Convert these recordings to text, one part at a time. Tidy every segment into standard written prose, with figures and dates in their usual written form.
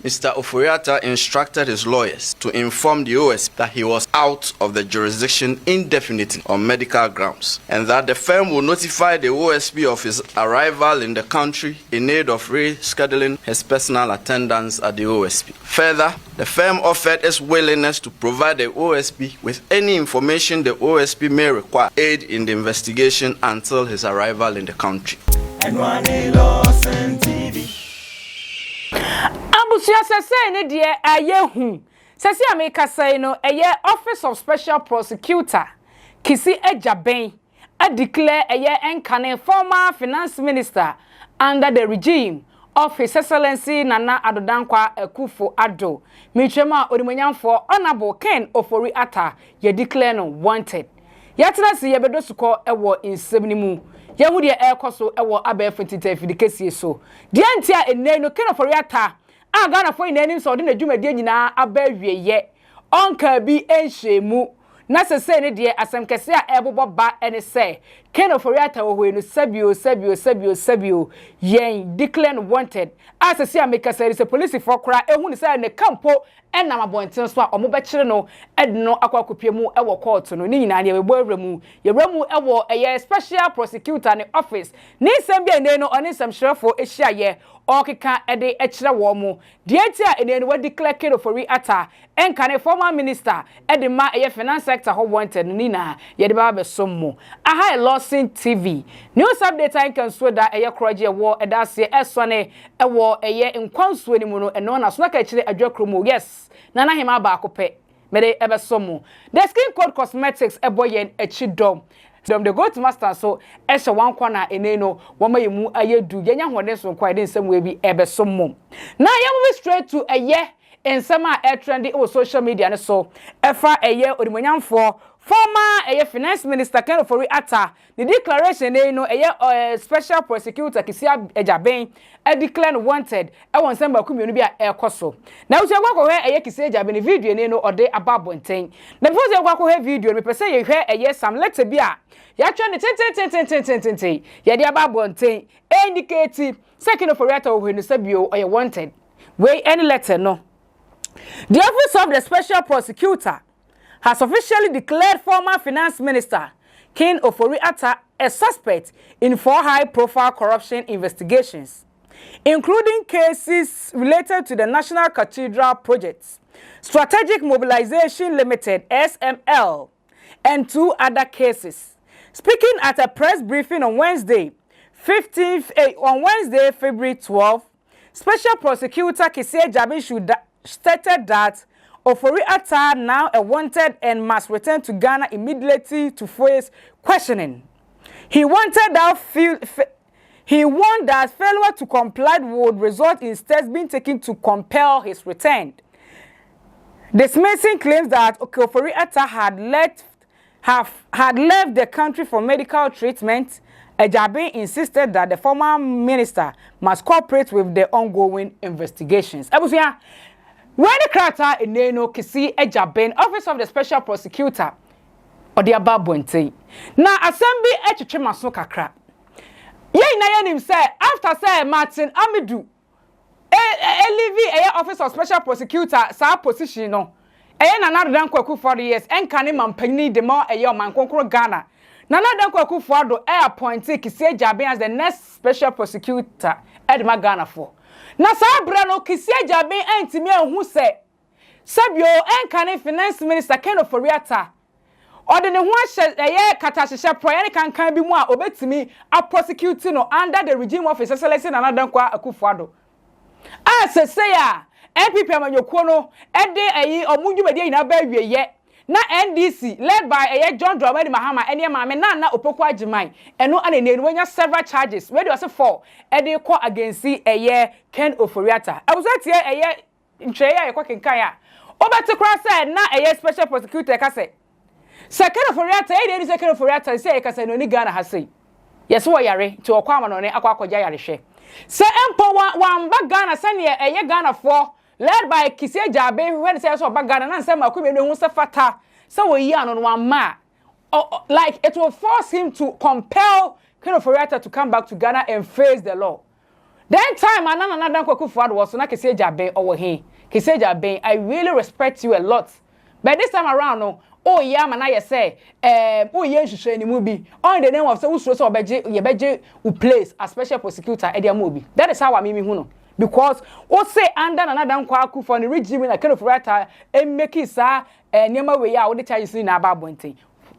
Mr. Ofori instructed his lawyers to inform the OSP that he was out of the jurisdiction indefinitely on medical grounds, and that the firm will notify the OSP of his arrival in the country in aid of rescheduling his personal attendance at the OSP. Further, the firm offered its willingness to provide the OSP with any information the OSP may require aid in the investigation until his arrival in the country. LORDSON TV. Abusia sese ne de ayehu sese ameka say no eye Office of Special Prosecutor Kissi Agyebeng declare eye enkane former finance minister under the regime of His Excellency Nana Adodankwa Akufo-Addo Michema Odimonyamfo Honorable Ken Ofori Atta ye declare no wanted yatra si ye bedo suko ewo insem ni mu yehu de ekoso ewo abefitite fidikesie so de antia enne no Ken Ofori Atta Ghana for in any sort in a Jumadi nyina abawie ye onka bi enhemu na sese ne de asem kese a ebobo ba ene say Ken Ofori Atta wo no sabio yen declare wanted as sese ameka say the police for kra ehun say ne campo enam abonten so a omo be kire no edno akwakopie mu ewo court no ni nyina ne ebo awramu ewo eye special prosecutor ne office ni nsem bi ene no oni nsem shrefo ehia ye okeka ede ekire wo mu de atia ene no declare Ken Ofori Atta enkane former minister ede ma eye finance sector ho wanted ni na ye de ba be sommo aha LORDSON TV news update I can so da eye kroje wo edase esone ewo eye nkwansuo ni mu no eno na so na ka kire adwakromo yes Nana hima ba akope mede ebe somo the Skin Code Cosmetics eboyen echidom dem the go to master so ehye wan kwana eneno woma yemu ayedu yenya hode so kwa de nsem we bi ebe somo na ye move straight to eye ensem a trendy o social media ne so efa eye odimonyamfo former finance minister Ken Ofori Atta the declaration no special prosecutor Kissi Agyebeng declared wanted won samba kumenu bia ekoso na usia gwakwo he Kissi Agyebeng video no ode ababonten na before you gwakwo he video me pese ye hwe some letter bia ya twa ne ten ye dia ababonten indicate Ken Ofori Atta wo no sabio or wanted we any letter no the office of the special prosecutor has officially declared former finance minister Ken Ofori Atta a suspect in 4 high-profile corruption investigations, including cases related to the National Cathedral Project, Strategic Mobilization Limited (SML), and 2 other cases. Speaking at a press briefing on Wednesday, February 12, Special Prosecutor Kissi Agyebeng stated that Ofori Atta now a wanted and must return to Ghana immediately to face questioning. He warned that failure to comply would result in steps being taken to compel his return. Dismissing claims that Ofori Atta had left the country for medical treatment, Agyebeng insisted that the former minister must cooperate with the ongoing investigations. When the character in Neno Kissi Agyebeng, Office of the Special Prosecutor, or the Ababonte. Now, assembly etchemaso kakra. Ye na him say after say Martin Amidu, Office of Special Prosecutor, sa position no. Nana Adodankwa Akufo-Addo years, enkane mampani de more man konkoro Ghana. Nana Adodankwa Akufo-Addo appointed Kissi Agyebeng as the next Special Prosecutor Edma Ghana for. Na sa bra no Kissi Agyebeng entimi ehun se sabio enkane finance minister Ken Ofori Atta ode ne ho ahye katahye proye kan bi mu a obetimi a prosecute no under the regime of His Excellency Nana Adodankwa Akufo-Addo se say a NPP amanyokuo no ede omudwumade nyina ba wieye na NDC led by John Dramani Mahama ene maame na Opoku Agyemeng eno anene wanya several charges where was 4 ede call against Ken Ofori Atta abusatie ntweya ekwa kenkan a obete kra say na special prosecutor ka say Ken Ofori Atta dey Ken Ofori Atta say ka say no ni Ghana ha say yes wo yare ti okwa ama no ne akwakoja yare hwe say empo wamba Ghana say ne Ghana for led by Kissi Agyebeng when say so bagana na nsem akomenu hu se fata so we yi anu one ma like it will force him to compel Ken Ofori Atta to come back to Ghana and face the law. That time another kwaku forward was na Kissi Agyebeng over here. Kissi Agyebeng, I really respect you a lot. But this time around, no, oh yeah, man, I say, oh yeah, you should any movie. On the name of so beje who plays a special prosecutor at their movie. That is how I mean who. Because what say under another kwaku for the regime a kind of writer and make it sa near way out the charges in about bunting.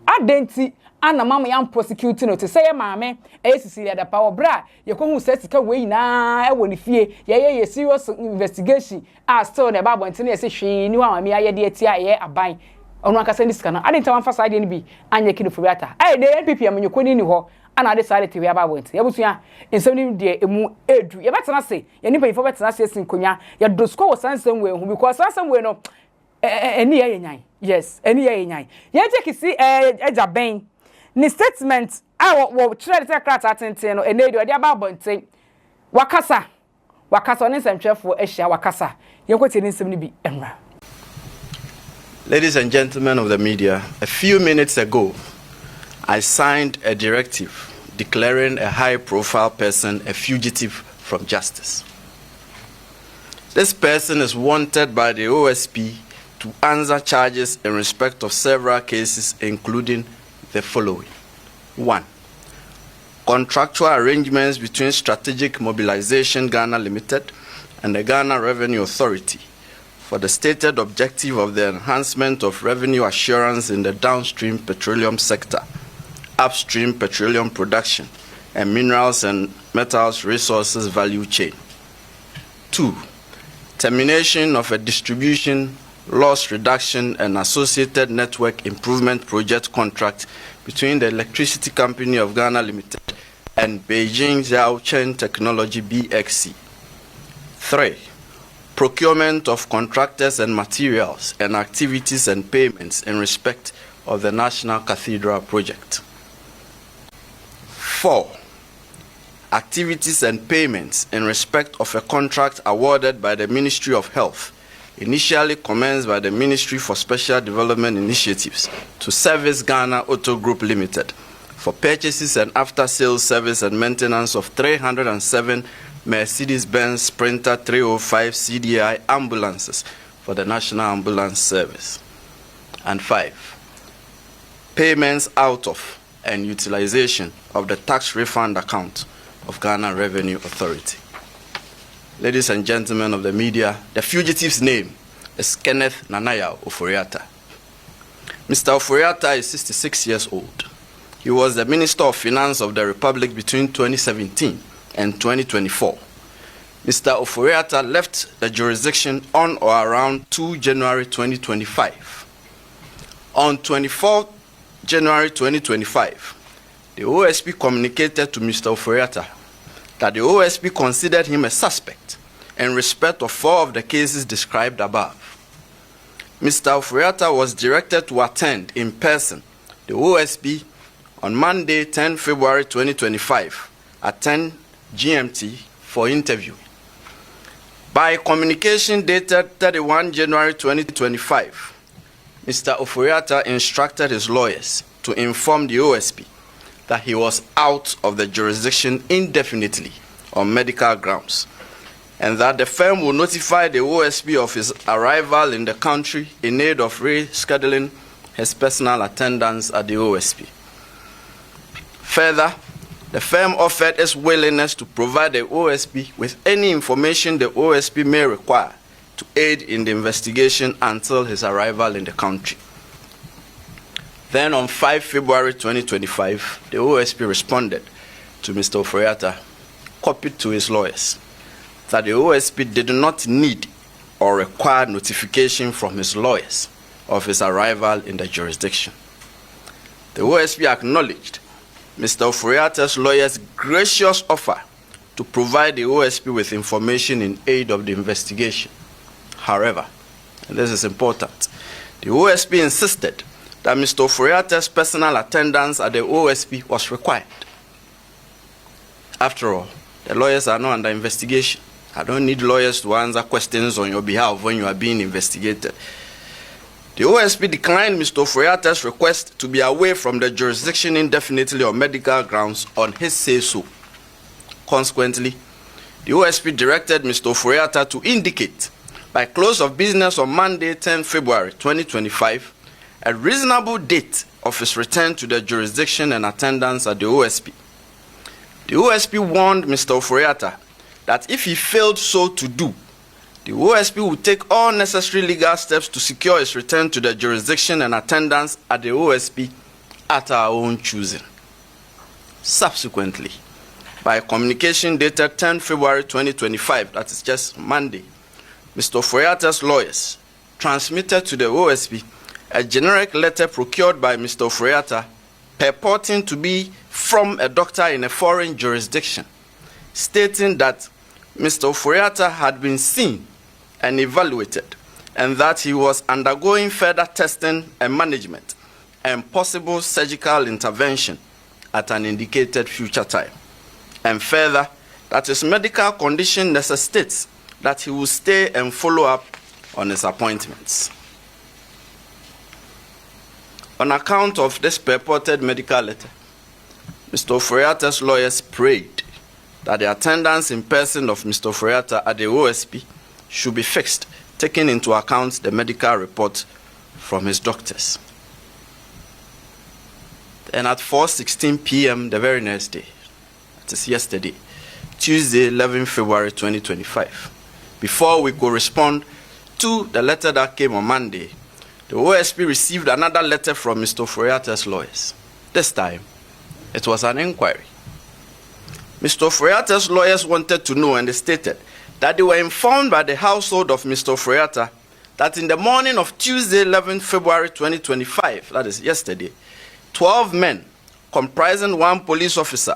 Adenti and a mamma young prosecuting to say, mamma, ACC at the power bra. You come who says to come away now. I won't fear. Yeah, serious investigation. I told the Bible and say she knew how me I did a buy. On one can this canal. I didn't tell one first I didn't be and you kill for that. I the NPP when you couldn't in her and I decided to be about went. You was in some day a more edu. You better not say. You need for better not say in Konya. You do score somewhere because somewhere no. Any year, yes, any year. You take Kissi Agyebeng. Ni statement I will try to take at attention and they do a about bunting. Wakasa on this and chef for Asia Wakasa. You're going to need be Emra. Ladies and gentlemen of the media, a few minutes ago, I signed a directive declaring a high-profile person a fugitive from justice. This person is wanted by the OSP to answer charges in respect of several cases, including the following. 1. Contractual arrangements between Strategic Mobilization Ghana Limited and the Ghana Revenue Authority for the stated objective of the enhancement of revenue assurance in the downstream petroleum sector, upstream petroleum production, and minerals and metals resources value chain. 2. Termination of a distribution, loss reduction, and associated network improvement project contract between the Electricity Company of Ghana Limited and Beijing Zhaochen Technology BXC. 3. Procurement of contractors and materials and activities and payments in respect of the National Cathedral project. 4. Activities and payments in respect of a contract awarded by the Ministry of Health, initially commenced by the Ministry for Special Development Initiatives to Service Ghana Auto Group Limited for purchases and after-sales service and maintenance of 307 Mercedes-Benz Sprinter 305 CDI ambulances for the National Ambulance Service. And 5. Payments out of and utilization of the tax refund account of Ghana Revenue Authority. Ladies and gentlemen of the media, the fugitive's name is Kenneth Nanaya Ofori. Mr. Ofori is 66 years old. He was the Minister of Finance of the Republic between 2017 and 2024. Mr. Ofori left the jurisdiction on or around 2 January 2025. On 24 January 2025, the OSP communicated to Mr. Ofori that the OSP considered him a suspect in respect of 4 of the cases described above. Mr. Ofori was directed to attend in person the OSP on Monday, 10 February 2025 at 10 GMT for interview. By communication dated 31 January 2025, Mr. Ofori instructed his lawyers to inform the OSP that he was out of the jurisdiction indefinitely on medical grounds, and that the firm will notify the OSP of his arrival in the country in aid of rescheduling his personal attendance at the OSP. Further, the firm offered its willingness to provide the OSP with any information the OSP may require to aid in the investigation until his arrival in the country. Then on 5 February 2025, the OSP responded to Mr. Ofori, copied to his lawyers, that the OSP did not need or require notification from his lawyers of his arrival in the jurisdiction. The OSP acknowledged Mr. Ofori's lawyers' gracious offer to provide the OSP with information in aid of the investigation. However, and this is important, the OSP insisted that Mr. Ofori's personal attendance at the OSP was required. After all, the lawyers are not under investigation. I don't need lawyers to answer questions on your behalf when you are being investigated. The OSP declined Mr. Ofori's request to be away from the jurisdiction indefinitely on medical grounds on his say-so. Consequently, the OSP directed Mr. Ofori Atta to indicate by close of business on Monday, 10 February 2025, a reasonable date of his return to the jurisdiction and attendance at the OSP. The OSP warned Mr. Ofori Atta that if he failed so to do, the OSP would take all necessary legal steps to secure his return to the jurisdiction and attendance at the OSP at our own choosing. Subsequently, by communication dated 10 February 2025, that is just Monday, Mr. Ofori Atta's lawyers transmitted to the OSP a generic letter procured by Mr. Ofori Atta purporting to be from a doctor in a foreign jurisdiction, stating that Mr. Ofori Atta had been seen and evaluated, and that he was undergoing further testing and management and possible surgical intervention at an indicated future time. And further, that his medical condition necessitates that he will stay and follow up on his appointments. On account of this purported medical letter, Mr. Ofori Atta's lawyers prayed that the attendance in person of Mr. Ofori Atta at the OSP should be fixed, taking into account the medical report from his doctors. And at 4:16 p.m. the very next day, that is yesterday, Tuesday, 11 February 2025, before we could respond to the letter that came on Monday, the OSP received another letter from Mr. Ofori Atta's lawyers. This time, it was an inquiry. Mr. Ofori Atta's lawyers wanted to know, and they stated that they were informed by the household of Mr. Ofori Atta that in the morning of Tuesday, 11 February 2025, that is yesterday, 12 men, comprising 1 police officer,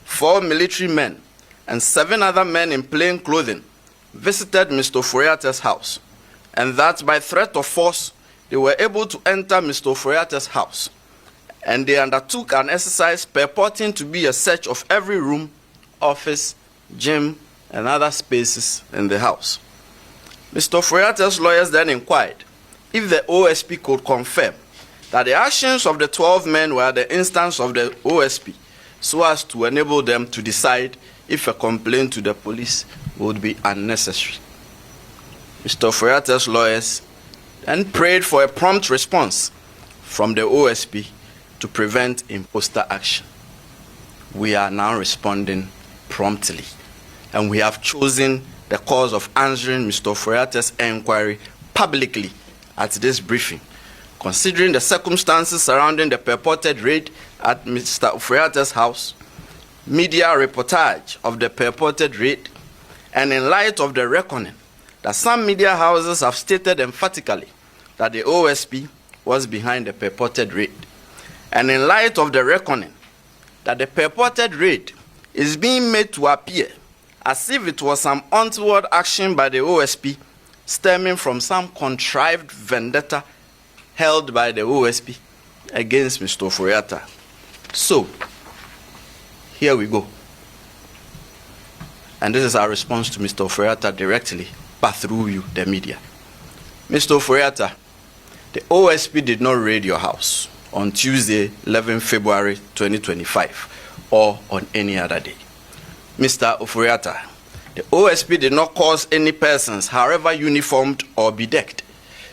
4 military men, and 7 other men in plain clothing, visited Mr. Ofori Atta's house, and that by threat of force, they were able to enter Mr. Ofori Atta's house, and they undertook an exercise purporting to be a search of every room, office, gym, and other spaces in the house. Mr. Ofori Atta's lawyers then inquired if the OSP could confirm that the actions of the 12 men were the instance of the OSP, so as to enable them to decide if a complaint to the police would be unnecessary. Mr. Ofori Atta's lawyers then prayed for a prompt response from the OSP to prevent imposter action. We are now responding promptly, and we have chosen the course of answering Mr. Ofori Atta's inquiry publicly at this briefing, considering the circumstances surrounding the purported raid at Mr. Ofori Atta's house, media reportage of the purported raid, and in light of the reckoning that some media houses have stated emphatically that the OSP was behind the purported raid, and in light of the reckoning that the purported raid is being made to appear as if it was some untoward action by the OSP stemming from some contrived vendetta held by the OSP against Mr. Ofori Atta. So, here we go. And this is our response to Mr. Ofori Atta directly, but through you, the media. Mr. Ofori Atta, the OSP did not raid your house on Tuesday, 11 February 2025, or on any other day. Mr. Ofori Atta, the OSP did not cause any persons, however uniformed or bedecked,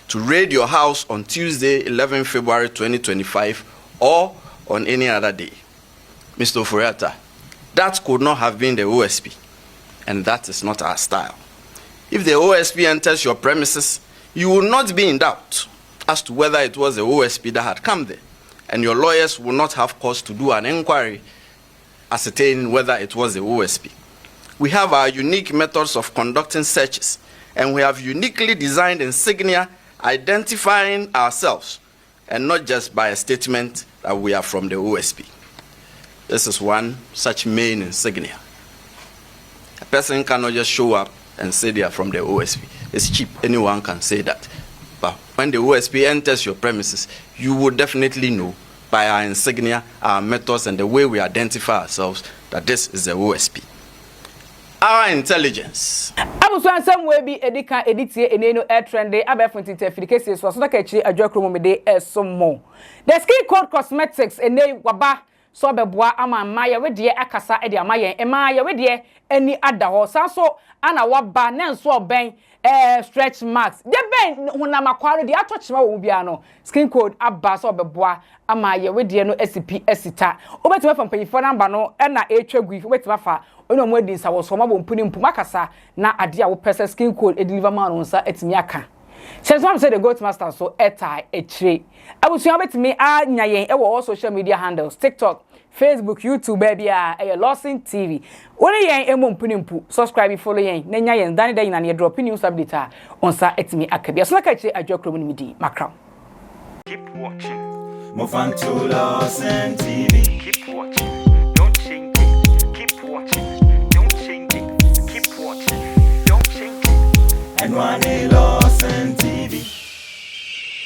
to raid your house on Tuesday, 11 February 2025, or on any other day. Mr. Ofori Atta, that could not have been the OSP, and that is not our style. If the OSP enters your premises, you will not be in doubt as to whether it was the OSP that had come there, and your lawyers will not have cause to do an inquiry ascertaining whether it was the OSP. We have our unique methods of conducting searches, and we have uniquely designed insignia identifying ourselves, and not just by a statement that we are from the OSP. This is one such main insignia. A person cannot just show up and say they are from the OSP. It's cheap. Anyone can say that. But when the OSP enters your premises, you will definitely know by our insignia, our methods, and the way we identify ourselves that this is the OSP. Our intelligence. Abusuan somewhere be edika editie eneno air trend abefunti tefidikesi so that kachi adwakromo mede esomo. The Skin Code Cosmetics ene waba so beboa ama maya we de akasa e de amaye ema ya we de any ada ho so ana waba na nso oben stretch marks de ben honam akwaro de atochema wo bia no skin code aba so obeboa ama ye wedie no SP esita obetima fa mpanyifo namba no na etwagui obetima fa ono mo adi nsa wo so ma bo mpuni mpuma kasa na ade a wo pese skin code e deliver man nsa etimi aka Cheswam said the goat master so etai echire abusuan betimi anya yen e wo social media handles TikTok, Facebook, YouTube baby LORDSON TV. Only yen emo mpuni mpu subscribe follow yen na nya yen dan na ne drop news update on sa etimi akabia so na ka chire adwakro mu midi makra. Keep watching. Move on to LORDSON TV. Keep watching. Don't change it. Keep watching. Don't change it. Keep watching. Don't change it. And one LORDSON TV.